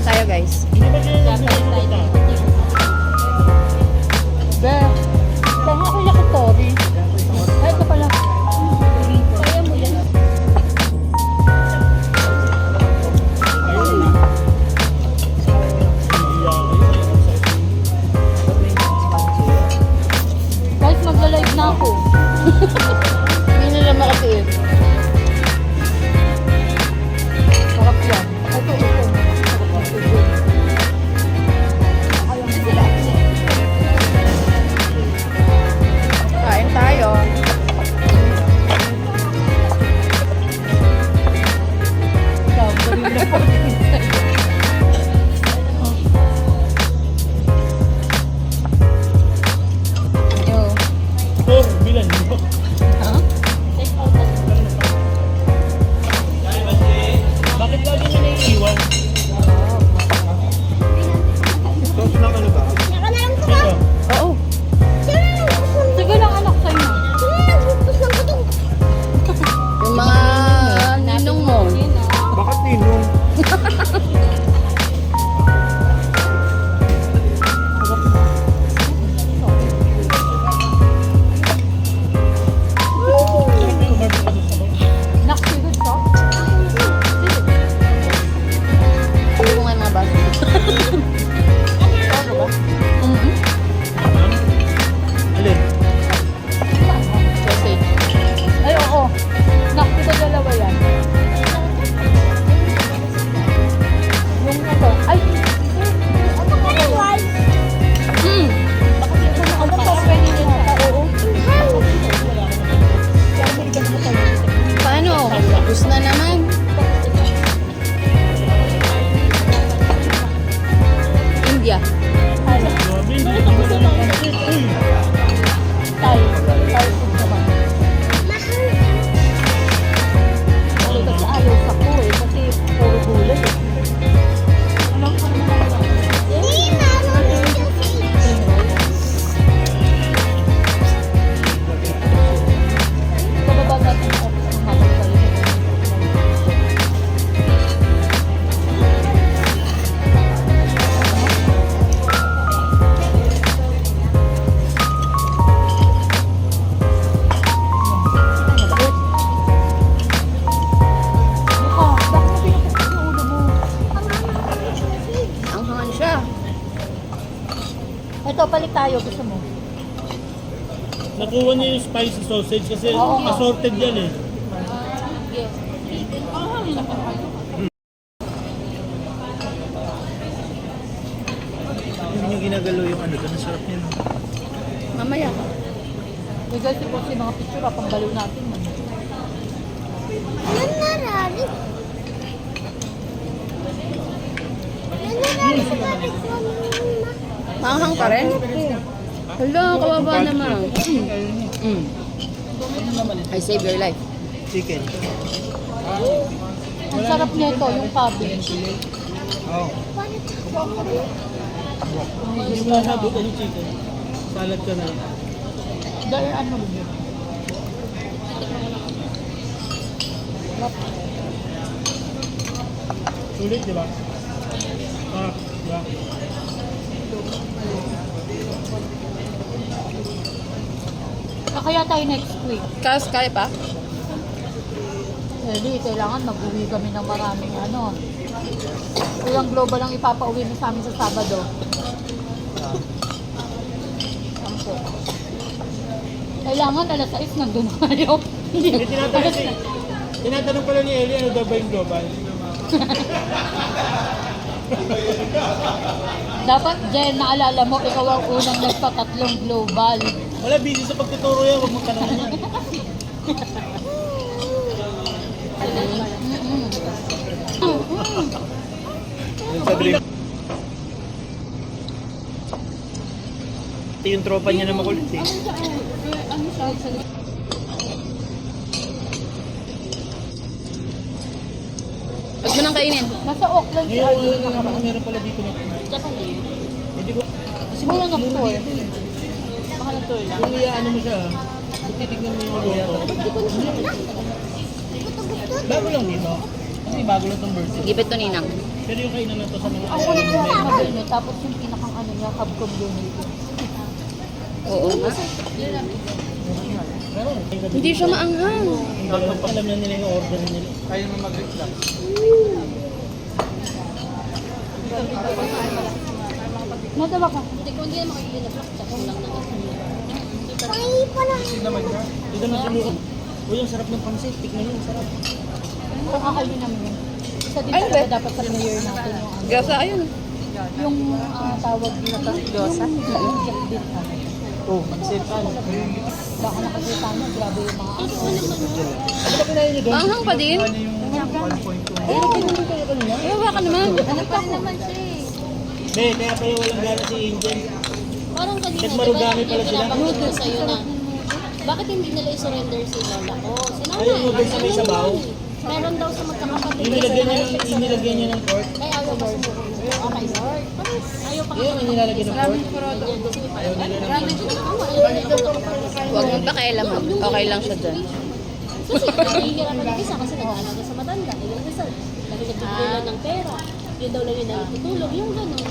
tayo guys. Be, saan ako yakitori? Ay, ito pala. Kaya mo yan. Guys, magla-live na ako. Hindi nila makatiin. Sarap yan. Ito. Kain tayo. Ikaw, gawin na po. Yo. Bilan mo. Bakit lagi niya naiiwan? Sauce lang ano ba? Ito. Oo. Sige lang anak sa'yo. Yung mga ninong mo. Bakit ninong? Naksigod ka? Hindi ko nga yung mga baso. Ano ba? Alin? Sausage. Ay, oo. Naksigod dalawa yan. Yung ito. Ay! Ano ka ba? Ano to? Pwede nyo na. Oo. Paano? Gusto na naman. India. Grabe, hindi ko na lang pansit. Uy! Thai. Thai food naman. Kasi ayaw sa ko eh. Kasi puro gulay eh. Alam ko naman ako. Pababa natin ang office ng mga pagkain. Bakit mo pinapakit yung ulo mo? Ang hangan siya. Ito, balik tayo. Gusto mo? Nakuha niya yung spicy sausage kasi Oo nga. assorted yan eh. Hindi niyo ginagalaw yung ano doon. Sarap niya. Mamaya. Yung guys, ito kasi mga picture, pangbaliw natin. Man. Manghang pa rin? Hello, kawawa naman. I save your life. Chicken. Ang sarap nito, yung cabbage. Oo. Hindi mo na doon yung chicken. Salad ka na. Dahil ano yun? Sulit, di ba? Sarap, di ba? Kaya tayo next week. Kaya pa? Hindi, kailangan mag-uwi kami ng maraming ano. Ilang global ang ipapauwi mo sa amin sa Sabado. Sampo. Kailangan alas 6 nandun kayo. Hindi. Eh, tinatanong pala ni Ellie, ano daw ba yung global? Dapat, Jen, naalala mo, ikaw ang unang nagpatatlong global. Wala, busy sa pagtuturo yan. Huwag mong tanongin yan. Ito yung tropa niya na makulit eh. Ano siya? Huwag mo nang kainin. Nasa Auckland si Arlene. Meron pala dito na. Hindi ko, Kasi muna ng tour. Baka ng tour lang. kung ano mo siya, kung titignan mo yung luto. Bago lang dito. Kasi bago lang itong birthday. Gipit to ninang. Pero yung kainan na to sa mga Ang kulit niya sa mabino, tapos yung pinakang ano niya, hub community. Oo nga. Hindi siya maanghang. Alam na nila yung order nila. Kaya naman mag-reklap. Natawa ka. Hindi ko hindi na makikita kung lang na Hindi naman ka. Hindi naman sumuko. Uy, ang sarap ng pansit. Tikman nyo, ang sarap. Kakakainin namin yun. Isa din Ay, talaga be. dapat sa mayor natin yung ano. Gasa, ayun. Yung tawag dito. Gyosa? Yung Jack din kami. Oh, pansit ka. Baka nakakita mo, grabe yung mga aso. Ano ba kinain nyo doon? Maanghang pa din. Ano yung 1.2? Ay, wala ka naman. Ano pa rin naman siya eh. Hindi, kaya pala walang gana si Angel. Parang kanina, Nagmarugami pala sila. pinabanggit ko sa'yo na, bakit hindi nila i-surrender si Lola ko? Si Nanay. Ay, yung noodles na may sabaw? Meron daw sa magkakapatid. Inilagyan nyo ng pork. Kaya ayaw pa sumuko. Okay, Lord. Ayaw pa Yun, inilalagyan ng pork. Huwag mong pakialaman. Okay lang siya dyan. Kasi nahihirapan ng isa kasi nag-aalaga sa matanda. Yung isa, dahil nagtutulong ng pera. Yun daw lang yung naitutulong. Yung gano'n.